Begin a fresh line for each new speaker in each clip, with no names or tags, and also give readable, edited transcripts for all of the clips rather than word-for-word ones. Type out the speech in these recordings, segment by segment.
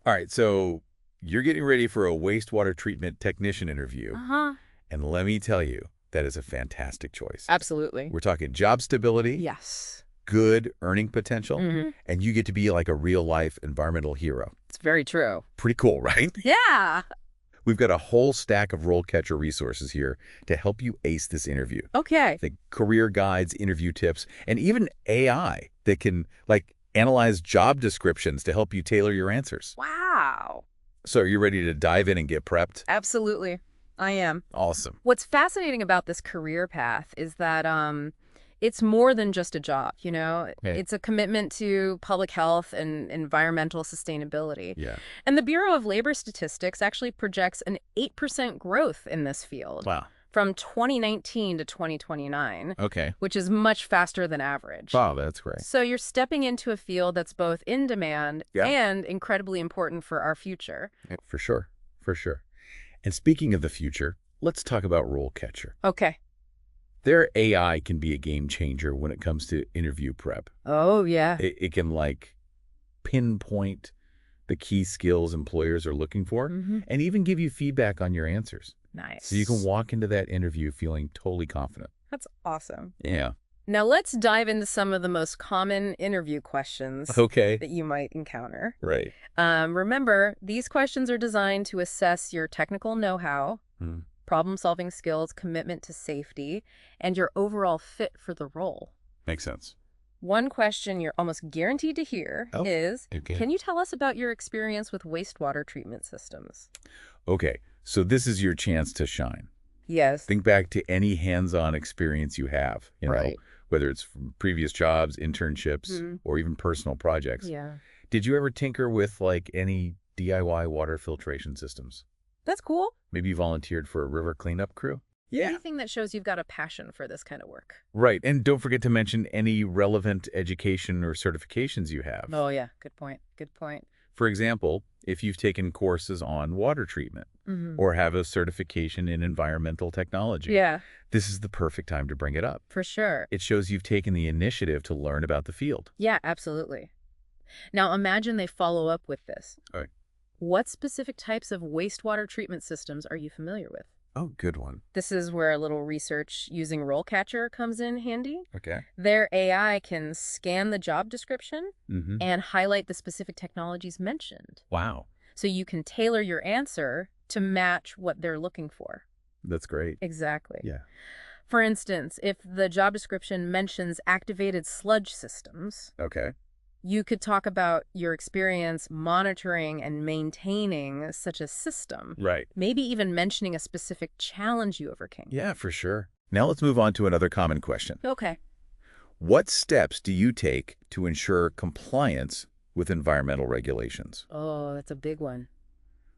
All right, so you're getting ready for a wastewater treatment technician interview.
Uh-huh.
And let me tell you, that is a fantastic choice.
Absolutely.
We're talking job stability,
Yes.
good earning potential,
Mm-hmm.
and you get to be like a real-life environmental hero.
It's very true.
Pretty cool, right?
Yeah.
We've got a whole stack of RoleCatcher resources here to help you ace this interview.
Okay.
The career guides, interview tips, and even AI that can, like, analyze job descriptions to help you tailor your answers.
Wow.
So are you ready to dive in and get prepped?
Absolutely. I am.
Awesome.
What's fascinating about this career path is that it's more than just a job, you know?
Okay.
It's a commitment to public health and environmental sustainability.
Yeah.
And the Bureau of Labor Statistics actually projects an 8% growth in this field
Wow.
from 2019 to 2029,
Okay.
which is much faster than average.
Wow, that's great.
So you're stepping into a field that's both in demand
Yeah.
and incredibly important for our future.
For sure. For sure. And speaking of the future, let's talk about RoleCatcher.
Okay.
Their AI can be a game changer when it comes to interview prep.
Oh, yeah.
It can, like, pinpoint the key skills employers are looking for
Mm-hmm.
and even give you feedback on your answers.
Nice.
So you can walk into that interview feeling totally confident.
That's awesome.
Yeah.
Now let's dive into some of the most common interview questions
Okay.
that you might encounter.
Right.
Remember, these questions are designed to assess your technical know-how,
Hmm.
problem-solving skills, commitment to safety, and your overall fit for the role.
Makes sense.
One question you're almost guaranteed to hear
Oh,
is,
okay.
can you tell us about your experience with wastewater treatment systems?
Okay. So this is your chance to shine.
Yes.
Think back to any hands-on experience you have,
Right.
whether it's from previous jobs, internships,
Mhm.
or even personal projects.
Yeah.
Did you ever tinker with, like, any DIY water filtration systems?
That's cool.
Maybe you volunteered for a river cleanup crew?
Anything that shows you've got a passion for this kind of work.
Right. And don't forget to mention any relevant education or certifications you have.
Oh, yeah. Good point. Good point.
For example, if you've taken courses on water treatment
Mm-hmm.
or have a certification in environmental technology,
Yeah,
this is the perfect time to bring it up.
for sure.
It shows you've taken the initiative to learn about the field.
Yeah, absolutely. Now imagine they follow up with this.
All right.
What specific types of wastewater treatment systems are you familiar with?
Oh, good one.
This is where a little research using RoleCatcher comes in handy.
Okay.
Their AI can scan the job description
Mm-hmm.
and highlight the specific technologies mentioned.
Wow.
So you can tailor your answer to match what they're looking for.
That's great.
Exactly.
Yeah.
For instance, if the job description mentions activated sludge systems,
Okay.
you could talk about your experience monitoring and maintaining such a system,
Right.
maybe even mentioning a specific challenge you overcame.
Yeah, for sure. Now let's move on to another common question.
Okay.
What steps do you take to ensure compliance with environmental regulations?
Oh, that's a big one.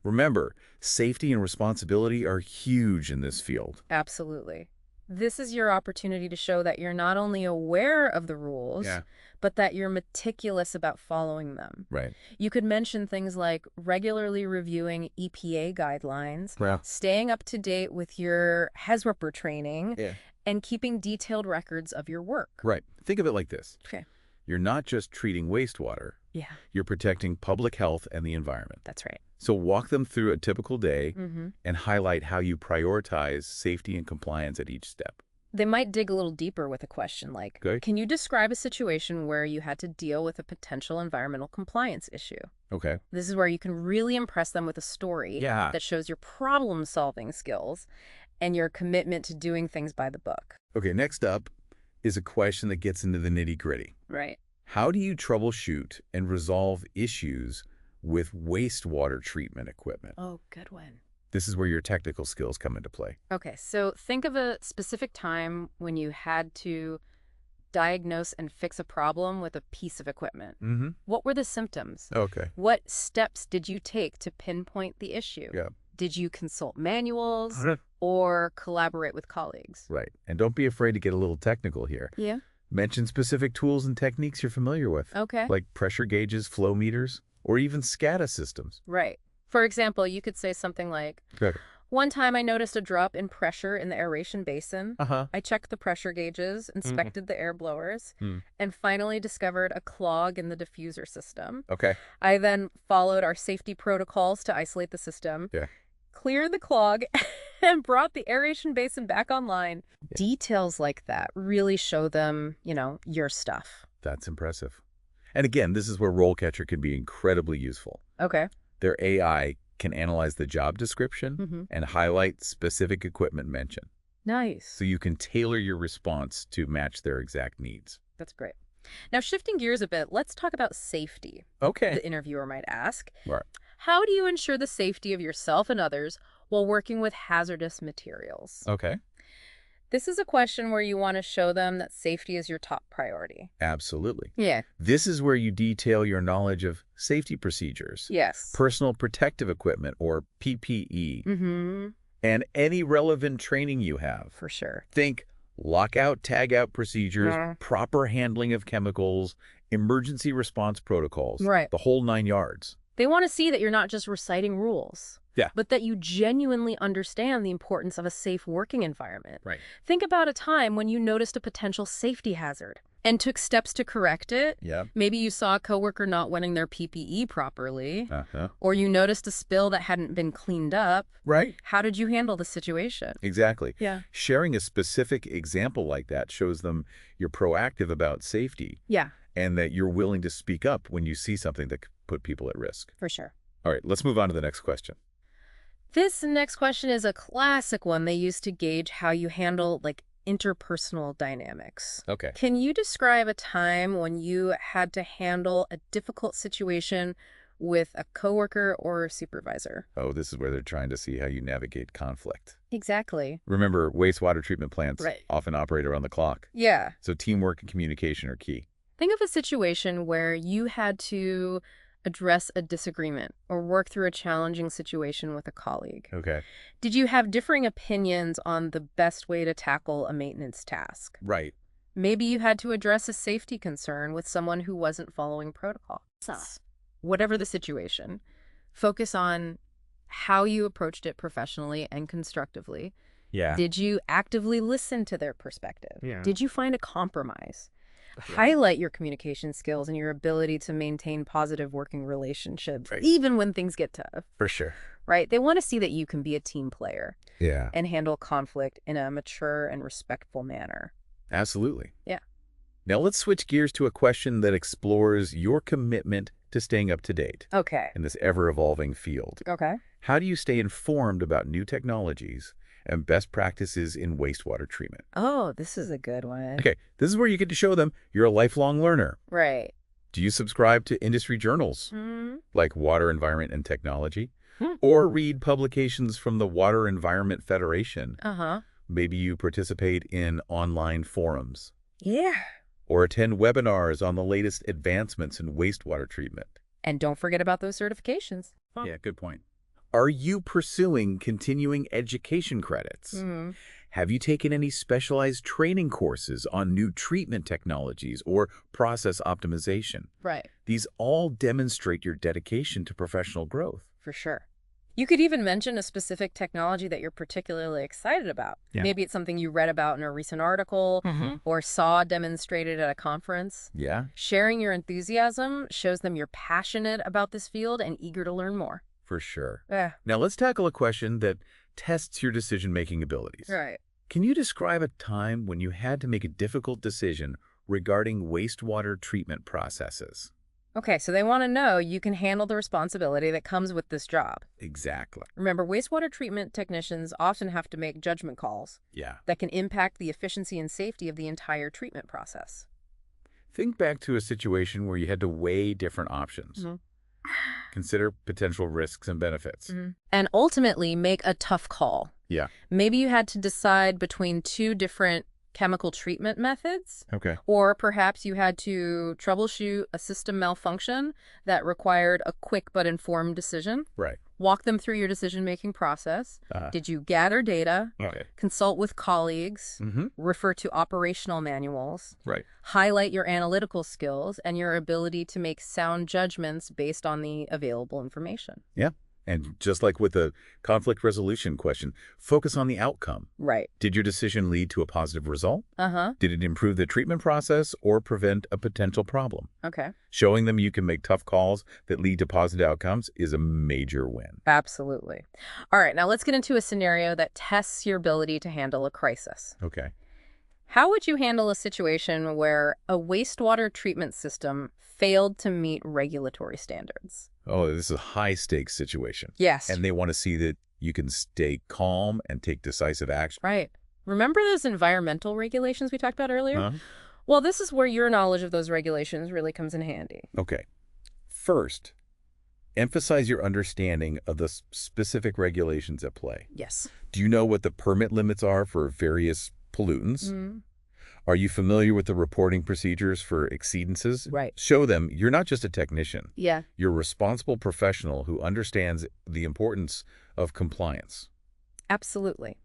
Remember, safety and responsibility are huge in this field.
Absolutely. This is your opportunity to show that you're not only aware of the rules,
Yeah.
but that you're meticulous about following them.
Right.
You could mention things like regularly reviewing EPA guidelines,
Well.
staying up to date with your HESWRPR training,
Yeah.
and keeping detailed records of your work.
Right. Think of it like this.
Okay.
You're not just treating wastewater,
Yeah,
you're protecting public health and the environment.
that's right.
So walk them through a typical day
Mm-hmm.
and highlight how you prioritize safety and compliance at each step.
They might dig a little deeper with a question like,
Okay.
can you describe a situation where you had to deal with a potential environmental compliance issue?
Okay.
This is where you can really impress them with a story
Yeah.
that shows your problem-solving skills and your commitment to doing things by the book.
Okay, next up is a question that gets into the nitty-gritty.
Right.
How do you troubleshoot and resolve issues with wastewater treatment equipment?
Oh, good one.
This is where your technical skills come into play.
Okay, so think of a specific time when you had to diagnose and fix a problem with a piece of equipment.
Mm-hmm.
What were the symptoms?
Okay.
What steps did you take to pinpoint the issue?
Yeah.
Did you consult manuals or collaborate with colleagues?
Right. And don't be afraid to get a little technical here.
Yeah.
Mention specific tools and techniques you're familiar with,
Okay.
like pressure gauges, flow meters, or even SCADA systems.
Right. For example, you could say something like,
Okay.
One time I noticed a drop in pressure in the aeration basin. I checked the pressure gauges, inspected the air blowers, and finally discovered a clog in the diffuser system.
Okay.
I then followed our safety protocols to isolate the system, cleared the clog, and brought the aeration basin back online. Details like that really show them, your stuff.
That's impressive. And again, this is where RoleCatcher can be incredibly useful.
Okay.
Their AI can analyze the job description and highlight specific equipment mentioned.
Nice.
So you can tailor your response to match their exact needs.
That's great. Now, shifting gears a bit, let's talk about safety.
Okay.
The interviewer might ask.
Right.
How do you ensure the safety of yourself and others while working with hazardous materials?
Okay.
This is a question where you want to show them that safety is your top priority.
Absolutely.
Yeah.
This is where you detail your knowledge of safety procedures.
Yes.
Personal protective equipment, or PPE. And any relevant training you have.
For sure.
Think lockout, tagout procedures, proper handling of chemicals, emergency response protocols.
Right.
The whole 9 yards.
They want to see that you're not just reciting rules.
Yeah.
But that you genuinely understand the importance of a safe working environment.
Right.
Think about a time when you noticed a potential safety hazard and took steps to correct it.
Yeah.
Maybe you saw a coworker not wearing their PPE properly, or you noticed a spill that hadn't been cleaned up.
Right.
How did you handle the situation?
Exactly.
Yeah.
Sharing a specific example like that shows them you're proactive about safety.
Yeah.
And that you're willing to speak up when you see something that could put people at risk.
For sure.
All right, let's move on to the next question.
This next question is a classic one they use to gauge how you handle, interpersonal dynamics.
Okay.
Can you describe a time when you had to handle a difficult situation with a coworker or a supervisor?
Oh, this is where they're trying to see how you navigate conflict.
Exactly.
Remember, wastewater treatment plants
Right.
often operate around the clock.
Yeah.
So teamwork and communication are key.
Think of a situation where you had to address a disagreement or work through a challenging situation with a colleague.
Okay.
Did you have differing opinions on the best way to tackle a maintenance task?
Right.
Maybe you had to address a safety concern with someone who wasn't following protocol. Whatever the situation, focus on how you approached it professionally and constructively.
Yeah.
Did you actively listen to their perspective?
Yeah.
Did you find a compromise? Highlight your communication skills and your ability to maintain positive working relationships, even when things get tough.
For sure.
Right? They want to see that you can be a team player
Yeah.
and handle conflict in a mature and respectful manner.
Absolutely.
Yeah.
Now let's switch gears to a question that explores your commitment to staying up to date
Okay.
in this ever-evolving field.
Okay.
How do you stay informed about new technologies and best practices in wastewater treatment?
Oh, this is a good one.
Okay, this is where you get to show them you're a lifelong learner.
Right.
Do you subscribe to industry journals like Water, Environment, and Technology? Or read publications from the Water Environment Federation? Maybe you participate in online forums.
Yeah.
Or attend webinars on the latest advancements in wastewater treatment.
And don't forget about those certifications.
Yeah, good point. Are you pursuing continuing education credits? Have you taken any specialized training courses on new treatment technologies or process optimization?
Right.
These all demonstrate your dedication to professional growth.
For sure. You could even mention a specific technology that you're particularly excited about.
Yeah.
Maybe it's something you read about in a recent article or saw demonstrated at a conference.
Yeah,
Sharing your enthusiasm shows them you're passionate about this field and eager to learn more.
for sure.
Yeah.
Now let's tackle a question that tests your decision-making abilities.
Right.
Can you describe a time when you had to make a difficult decision regarding wastewater treatment processes?
Okay, so they want to know you can handle the responsibility that comes with this job.
Exactly.
Remember, wastewater treatment technicians often have to make judgment calls
Yeah.
that can impact the efficiency and safety of the entire treatment process.
Think back to a situation where you had to weigh different options. Consider potential risks and benefits.
And ultimately make a tough call.
Yeah.
Maybe you had to decide between two different chemical treatment methods,
Okay.
or perhaps you had to troubleshoot a system malfunction that required a quick but informed decision.
Right.
Walk them through your decision-making process. Did you gather data,
Okay.
consult with colleagues, refer to operational manuals,
Right.
highlight your analytical skills and your ability to make sound judgments based on the available information?
Yeah. And just like with the conflict resolution question, focus on the outcome.
Right.
Did your decision lead to a positive result?
Uh-huh.
Did it improve the treatment process or prevent a potential problem?
Okay.
Showing them you can make tough calls that lead to positive outcomes is a major win.
Absolutely. All right, now let's get into a scenario that tests your ability to handle a crisis.
Okay.
How would you handle a situation where a wastewater treatment system failed to meet regulatory standards?
Oh, this is a high-stakes situation.
Yes.
And they want to see that you can stay calm and take decisive action.
Right. Remember those environmental regulations we talked about earlier?
Huh?
Well, this is where your knowledge of those regulations really comes in handy.
Okay. First, emphasize your understanding of the specific regulations at play.
Yes.
Do you know what the permit limits are for various pollutants?
Mm.
Are you familiar with the reporting procedures for exceedances?
Right.
Show them you're not just a technician.
Yeah.
You're a responsible professional who understands the importance of compliance.
Absolutely.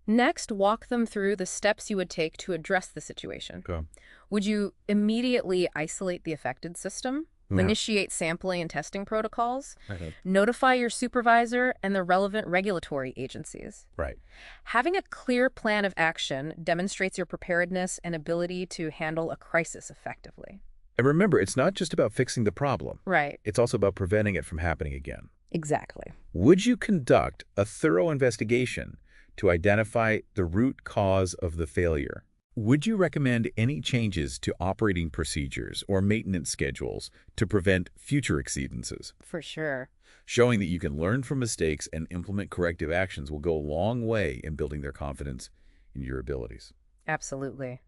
Next, walk them through the steps you would take to address the situation.
Okay.
Would you immediately isolate the affected system? Initiate sampling and testing protocols? Notify your supervisor and the relevant regulatory agencies?
Right.
Having a clear plan of action demonstrates your preparedness and ability to handle a crisis effectively.
And remember, it's not just about fixing the problem.
Right.
It's also about preventing it from happening again.
Exactly.
Would you conduct a thorough investigation to identify the root cause of the failure? Would you recommend any changes to operating procedures or maintenance schedules to prevent future exceedances?
For sure.
Showing that you can learn from mistakes and implement corrective actions will go a long way in building their confidence in your abilities.
Absolutely.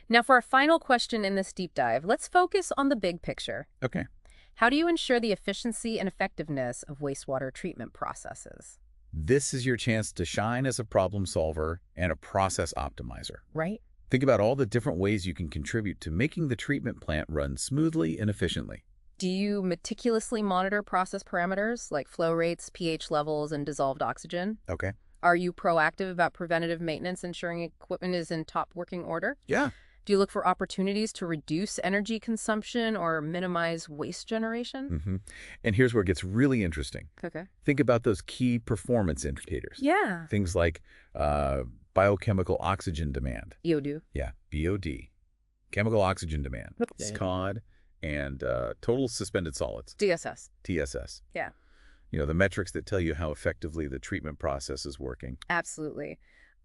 Now, for our final question in this deep dive, let's focus on the big picture.
Okay.
How do you ensure the efficiency and effectiveness of wastewater treatment processes?
This is your chance to shine as a problem solver and a process optimizer.
Right.
Think about all the different ways you can contribute to making the treatment plant run smoothly and efficiently.
Do you meticulously monitor process parameters like flow rates, pH levels, and dissolved oxygen?
Okay.
Are you proactive about preventative maintenance, ensuring equipment is in top working order?
Yeah.
Do you look for opportunities to reduce energy consumption or minimize waste generation?
Mm-hmm. And here's where it gets really interesting.
Okay.
Think about those key performance indicators.
Yeah.
Things like biochemical oxygen demand.
BOD.
Yeah, BOD. Chemical oxygen demand.
Yeah.
SCOD. And total suspended solids.
DSS.
TSS.
Yeah.
You know, the metrics that tell you how effectively the treatment process is working.
Absolutely.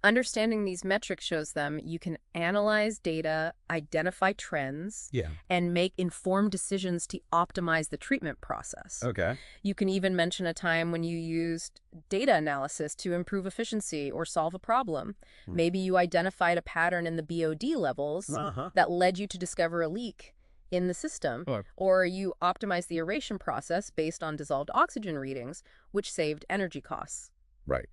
Understanding these metrics shows them you can analyze data, identify trends, and make informed decisions to optimize the treatment process.
Okay.
You can even mention a time when you used data analysis to improve efficiency or solve a problem. Maybe you identified a pattern in the BOD levels that led you to discover a leak in the system, or you optimized the aeration process based on dissolved oxygen readings, which saved energy costs.
Right.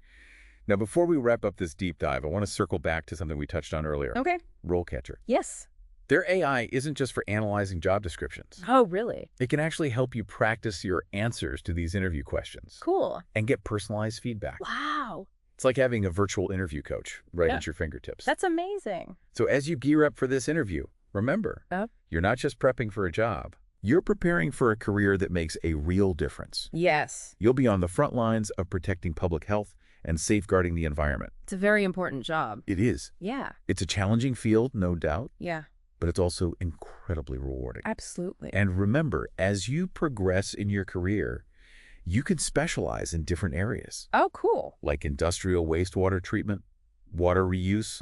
Now, before we wrap up this deep dive, I want to circle back to something we touched on earlier.
Okay.
RoleCatcher.
Yes.
Their AI isn't just for analyzing job descriptions.
Oh, really?
It can actually help you practice your answers to these interview questions.
Cool.
And get personalized feedback.
Wow.
It's like having a virtual interview coach right at your fingertips.
That's amazing.
So as you gear up for this interview, remember, you're not just prepping for a job. You're preparing for a career that makes a real difference.
Yes.
You'll be on the front lines of protecting public health and safeguarding the environment.
It's a very important job.
It is.
Yeah.
It's a challenging field, no doubt.
Yeah.
But it's also incredibly rewarding.
Absolutely.
And remember, as you progress in your career, you can specialize in different areas.
Oh, cool.
Like industrial wastewater treatment, water reuse,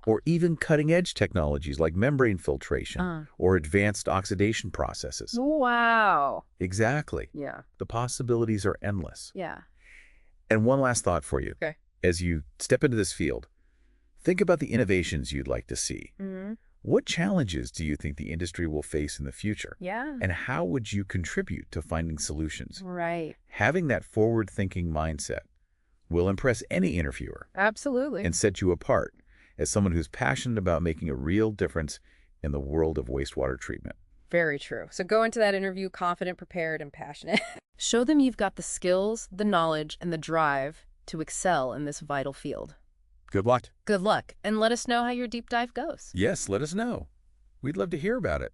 or even cutting-edge technologies like membrane filtration or advanced oxidation processes.
Wow.
Exactly.
Yeah.
The possibilities are endless.
Yeah.
And one last thought for you.
Okay.
As you step into this field, think about the innovations you'd like to see. What challenges do you think the industry will face in the future?
Yeah.
And how would you contribute to finding solutions?
Right.
Having that forward-thinking mindset will impress any interviewer.
Absolutely.
And set you apart as someone who's passionate about making a real difference in the world of wastewater treatment.
Very true. So go into that interview confident, prepared, and passionate. Show them you've got the skills, the knowledge, and the drive to excel in this vital field.
Good luck.
Good luck. And let us know how your deep dive goes.
Yes, let us know. We'd love to hear about it.